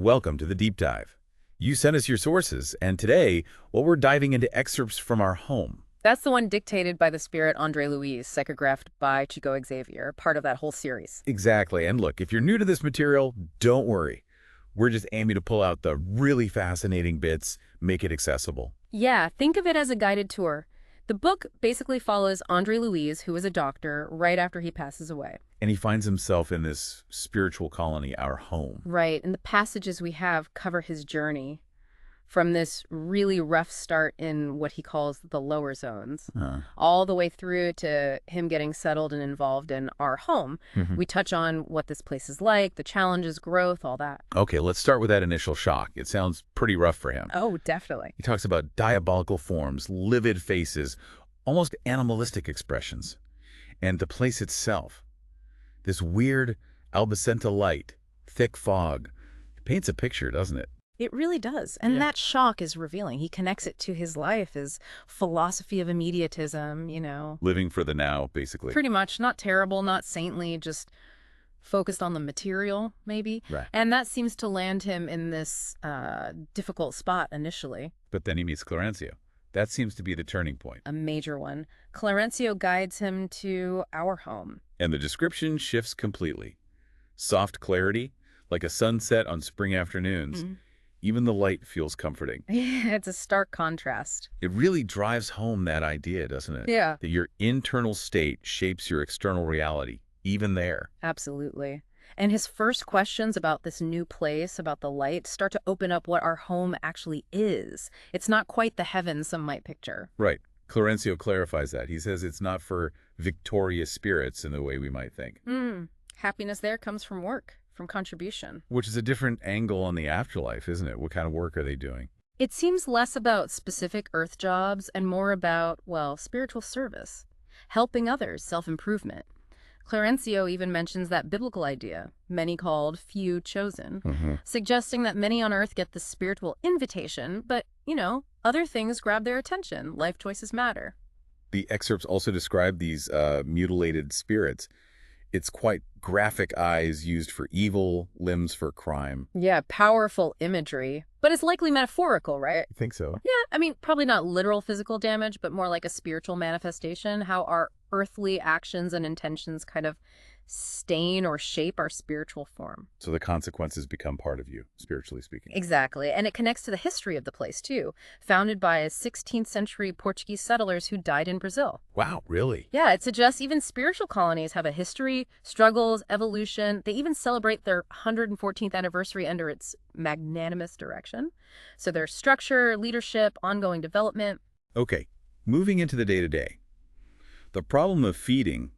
Welcome to the Deep Dive. You sent us your sources, and today, well, we're diving into excerpts from our home. That's the one dictated by the spirit André Luiz, psychographed by Chico Xavier, part of that whole series. Exactly, and look, if you're new to this material, don't worry. We're just aiming to pull out the really fascinating bits, make it accessible. Yeah, think of it as a guided tour. The book basically follows André Luiz, who is a doctor, right after he passes away. And he finds himself in this spiritual colony, our home. Right, and the passages we have cover his journey from this really rough start in what he calls the lower zones, all the way through to him getting settled and involved in our home. We touch on what this place is like, the challenges, growth, all that. Okay, let's start with that initial shock. It sounds pretty rough for him. Oh, definitely. He talks about diabolical forms, livid faces, almost animalistic expressions. And the place itself, this weird albacenta light, thick fog, it paints a picture, doesn't it? It really does. And that shock is revealing. He connects it to his life, his philosophy of immediatism, Living for the now, basically. Pretty much. Not terrible, not saintly, just focused on the material, maybe. Right. And that seems to land him in this difficult spot initially. But then he meets Clarencio. That seems to be the turning point. A major one. Clarencio guides him to our home. And the description shifts completely. Soft clarity, like a sunset on spring afternoons. Even the light feels comforting. Yeah, it's a stark contrast. It really drives home that idea, doesn't it? Yeah. That your internal state shapes your external reality, even there. Absolutely. And his first questions about this new place, about the light, start to open up what our home actually is. It's not quite the heaven some might picture. Right. Clarencio clarifies that. He says it's not for victorious spirits in the way we might think. Happiness there comes from work, from contribution. Which is a different angle on the afterlife, isn't it? What kind of work are they doing? It seems less about specific earth jobs and more about, well, spiritual service, helping others, self-improvement. Clarencio even mentions that biblical idea, many called, few chosen, suggesting that many on earth get the spiritual invitation, but, other things grab their attention. Life choices matter. The excerpts also describe these mutilated spirits. It's quite graphic eyes used for evil, limbs for crime. Yeah, powerful imagery. But it's likely metaphorical, right? I think so. Yeah, probably not literal physical damage, but more like a spiritual manifestation, how our earthly actions and intentions kind of stain or shape our spiritual form. So the consequences become part of you, spiritually speaking. Exactly. And it connects to the history of the place, too. Founded by 16th century Portuguese settlers who died in Brazil. Wow, really? Yeah, it suggests even spiritual colonies have a history, struggles, evolution. They even celebrate their 114th anniversary under its magnanimous direction. So there's structure, leadership, ongoing development. Okay, moving into the day-to-day. The problem of feeding,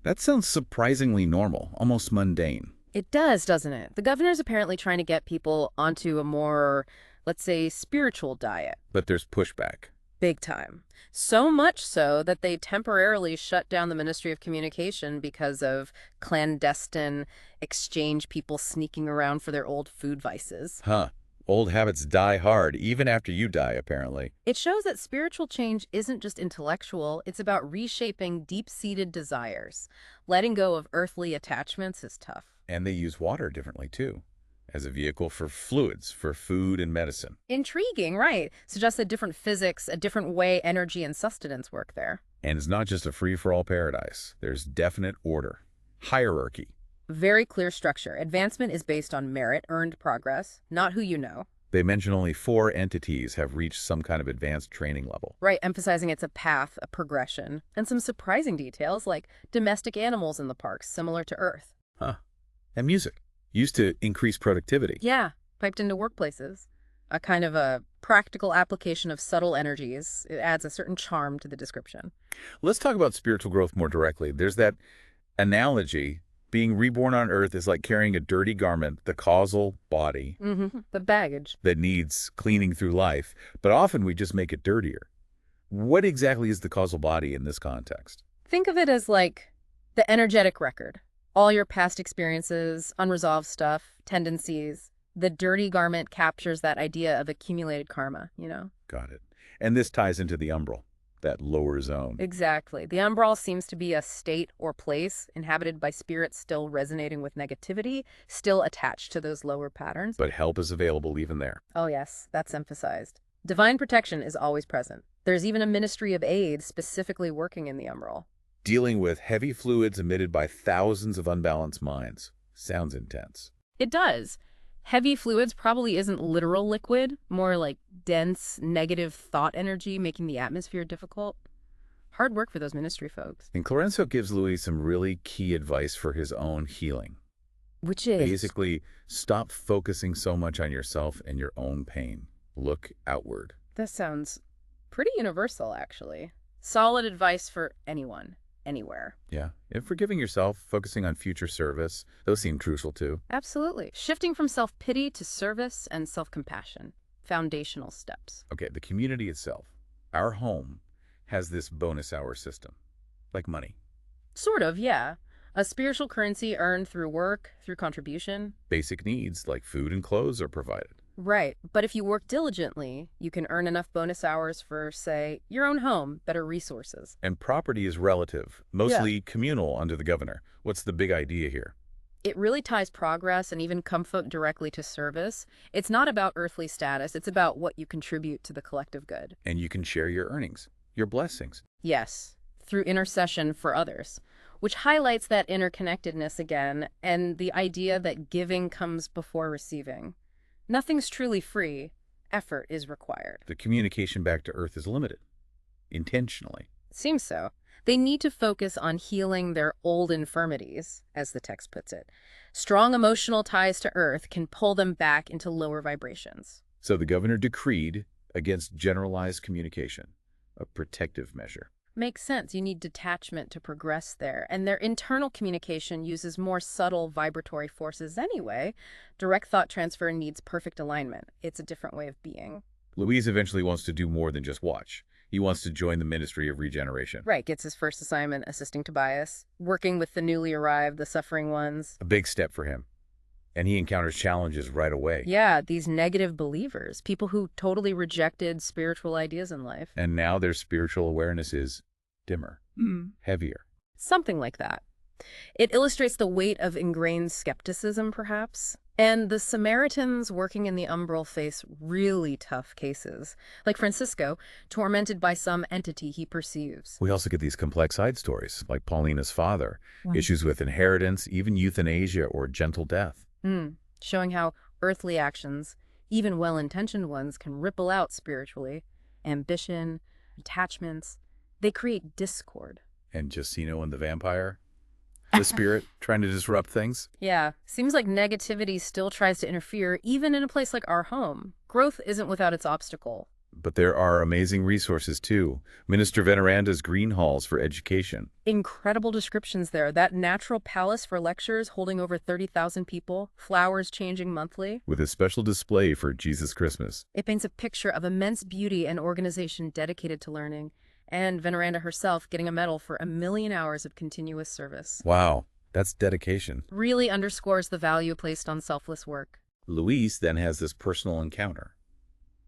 that sounds surprisingly normal, almost mundane. It does, doesn't it? The governor's apparently trying to get people onto a more, let's say, spiritual diet. But there's pushback. Big time. So much so that they temporarily shut down the Ministry of Communication because of clandestine exchange people sneaking around for their old food vices. Old habits die hard, even after you die, apparently. It shows that spiritual change isn't just intellectual, it's about reshaping deep-seated desires. Letting go of earthly attachments is tough. And they use water differently, too, as a vehicle for fluids, for food and medicine. Intriguing, right? Suggests a different physics, a different way energy and sustenance work there. And it's not just a free-for-all paradise. There's definite order, hierarchy. Very clear structure. Advancement is based on merit, earned progress, not who you know. They mention only 4 entities have reached some kind of advanced training level. Right, emphasizing it's a path, a progression, and some surprising details like domestic animals in the parks, similar to Earth. And music, used to increase productivity. Yeah, piped into workplaces. A kind of a practical application of subtle energies. It adds a certain charm to the description. Let's talk about spiritual growth more directly. There's that analogy. Being reborn on Earth is like carrying a dirty garment, the causal body. The baggage. That needs cleaning through life, but often we just make it dirtier. What exactly is the causal body in this context? Think of it as like the energetic record. All your past experiences, unresolved stuff, tendencies. The dirty garment captures that idea of accumulated karma, Got it. And this ties into the umbral, that lower zone. Exactly. The umbral seems to be a state or place inhabited by spirits still resonating with negativity, still attached to those lower patterns. But help is available even there. Oh yes, that's emphasized. Divine protection is always present. There's even a ministry of aid specifically working in the umbral. Dealing with heavy fluids emitted by thousands of unbalanced minds. Sounds intense. It does. Heavy fluids probably isn't literal liquid, more like dense, negative thought energy making the atmosphere difficult. Hard work for those ministry folks. And Clarencio gives Luis some really key advice for his own healing. Which is? Basically, stop focusing so much on yourself and your own pain. Look outward. That sounds pretty universal, actually. Solid advice for anyone, anywhere. Yeah. And forgiving yourself, focusing on future service, those seem crucial too. Absolutely. Shifting from self-pity to service and self-compassion. Foundational steps. Okay, the community itself, our home, has this bonus hour system, like money. Sort of, yeah. A spiritual currency earned through work, through contribution. Basic needs like food and clothes are provided. Right, but if you work diligently, you can earn enough bonus hours for, say, your own home, better resources. And property is relative, mostly communal under the governor. What's the big idea here? It really ties progress and even comfort directly to service. It's not about earthly status, it's about what you contribute to the collective good. And you can share your earnings, your blessings. Yes, through intercession for others, which highlights that interconnectedness again and the idea that giving comes before receiving. Nothing's truly free. Effort is required. The communication back to Earth is limited, intentionally. Seems so. They need to focus on healing their old infirmities, as the text puts it. Strong emotional ties to Earth can pull them back into lower vibrations. So the governor decreed against generalized communication, a protective measure. Makes sense. You need detachment to progress there. And their internal communication uses more subtle vibratory forces anyway. Direct thought transfer needs perfect alignment. It's a different way of being. Luis eventually wants to do more than just watch. He wants to join the Ministry of Regeneration. Right, gets his first assignment assisting Tobias, working with the newly arrived, the suffering ones. A big step for him. And he encounters challenges right away. Yeah, these negative believers, people who totally rejected spiritual ideas in life. And now their spiritual awareness is dimmer, heavier. Something like that. It illustrates the weight of ingrained skepticism, perhaps. And the Samaritans working in the umbral face really tough cases. Like Francisco, tormented by some entity he perceives. We also get these complex side stories, like Paulina's father, issues with inheritance, even euthanasia or gentle death. Showing how earthly actions, even well-intentioned ones, can ripple out spiritually. Ambition, attachments, they create discord. And Justino and the vampire? The spirit trying to disrupt things? Yeah, seems like negativity still tries to interfere, even in a place like our home. Growth isn't without its obstacle. But there are amazing resources, too. Minister Veneranda's green halls for education. Incredible descriptions there. That natural palace for lectures holding over 30,000 people, flowers changing monthly. With a special display for Jesus Christmas. It paints a picture of immense beauty and organization dedicated to learning. And Veneranda herself getting a medal for 1 million hours of continuous service. Wow, that's dedication. Really underscores the value placed on selfless work. Luis then has this personal encounter.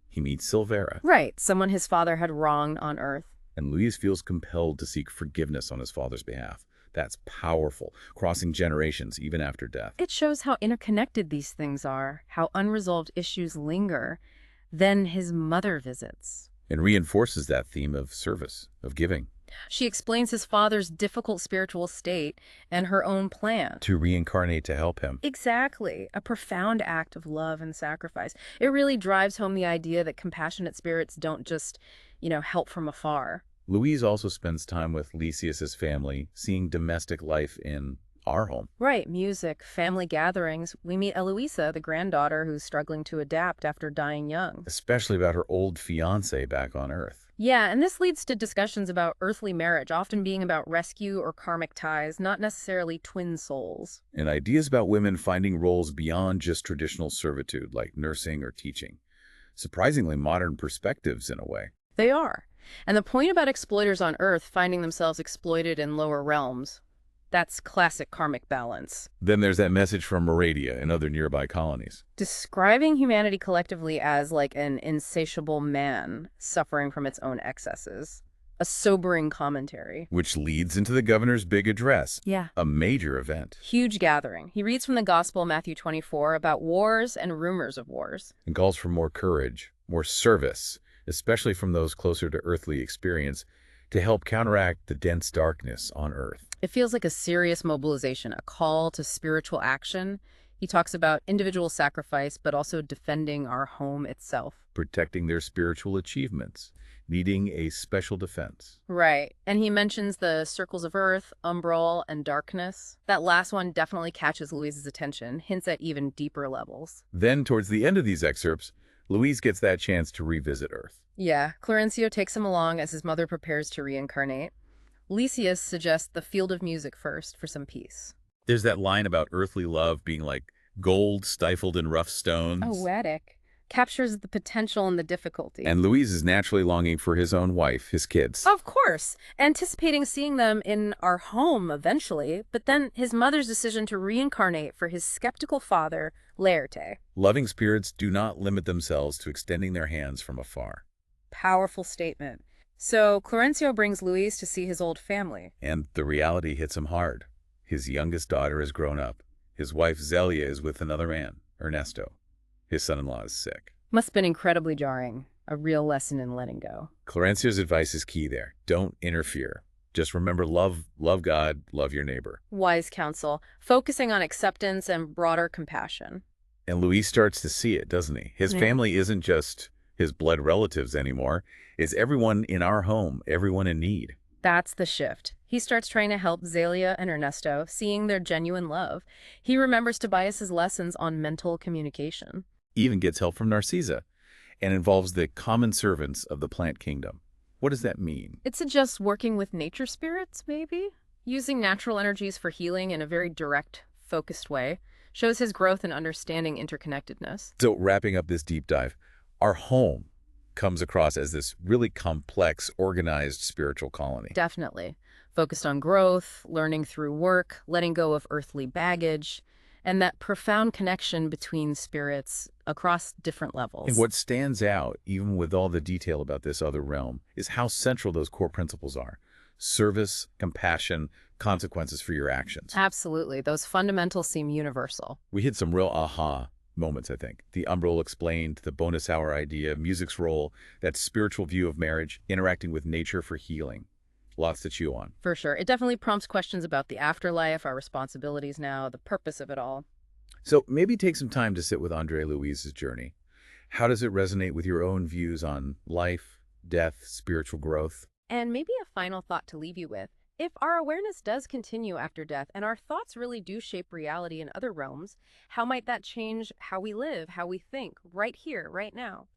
He meets Silvera. Right, someone his father had wronged on Earth. And Luis feels compelled to seek forgiveness on his father's behalf. That's powerful, crossing generations even after death. It shows how interconnected these things are, how unresolved issues linger. Then his mother visits. And reinforces that theme of service, of giving. She explains his father's difficult spiritual state and her own plan. To reincarnate to help him. Exactly. A profound act of love and sacrifice. It really drives home the idea that compassionate spirits don't just, help from afar. Luis also spends time with Lysias's family, seeing domestic life in our home. Right. Music, family gatherings. We meet Eloisa, the granddaughter who's struggling to adapt after dying young. Especially about her old fiancé back on Earth. Yeah, and this leads to discussions about earthly marriage, often being about rescue or karmic ties, not necessarily twin souls. And ideas about women finding roles beyond just traditional servitude, like nursing or teaching. Surprisingly modern perspectives in a way. They are. And the point about exploiters on Earth finding themselves exploited in lower realms, that's classic karmic balance. Then there's that message from Moradia and other nearby colonies. Describing humanity collectively as like an insatiable man suffering from its own excesses. A sobering commentary. Which leads into the governor's big address, Yeah. a major event, Huge gathering. He reads from the Gospel, Matthew 24, about wars and rumors of wars. and calls for more courage, more service, especially from those closer to earthly experience, to help counteract the dense darkness on Earth. It feels like a serious mobilization, a call to spiritual action. He talks about individual sacrifice, but also defending our home itself. Protecting their spiritual achievements, needing a special defense. Right. And he mentions the circles of earth, umbral, and darkness. That last one definitely catches Louise's attention, hints at even deeper levels. Then, towards the end of these excerpts, Louise gets that chance to revisit Earth. Yeah, Clarencio takes him along as his mother prepares to reincarnate. Lysias suggests the field of music first for some peace. There's that line about earthly love being like gold stifled in rough stones. Poetic. Captures the potential and the difficulty. And Louise is naturally longing for his own wife, his kids. Of course, anticipating seeing them in our home eventually, but then his mother's decision to reincarnate for his skeptical father, Laerte. Loving spirits do not limit themselves to extending their hands from afar. Powerful statement. So Clarencio brings Luis to see his old family. And the reality hits him hard. His youngest daughter has grown up. His wife Zelia is with another man, Ernesto. His son-in-law is sick. Must have been incredibly jarring. A real lesson in letting go. Clarencio's advice is key there. Don't interfere. Just remember love God, love your neighbor. Wise counsel, focusing on acceptance and broader compassion. And Luis starts to see it, doesn't he? His family isn't just his blood relatives anymore. It's everyone in our home, everyone in need. That's the shift. He starts trying to help Zelia and Ernesto, seeing their genuine love. He remembers Tobias's lessons on mental communication. Even gets help from Narcisa, and involves the common servants of the plant kingdom. What does that mean? It suggests working with nature spirits, maybe? Using natural energies for healing in a very direct, focused way. Shows his growth in understanding interconnectedness. So wrapping up this deep dive, our home comes across as this really complex, organized spiritual colony. Definitely. Focused on growth, learning through work, letting go of earthly baggage, and that profound connection between spirits across different levels. And what stands out, even with all the detail about this other realm, is how central those core principles are. Service, compassion, consequences for your actions. Absolutely. Those fundamentals seem universal. We hit some real aha moments, I think. The umbral explained, the bonus hour idea, music's role, that spiritual view of marriage, interacting with nature for healing. Lots to chew on. For sure. It definitely prompts questions about the afterlife, our responsibilities now, the purpose of it all. So maybe take some time to sit with André Luiz's journey. How does it resonate with your own views on life, death, spiritual growth? And maybe a final thought to leave you with. If our awareness does continue after death and our thoughts really do shape reality in other realms, how might that change how we live, how we think, right here, right now?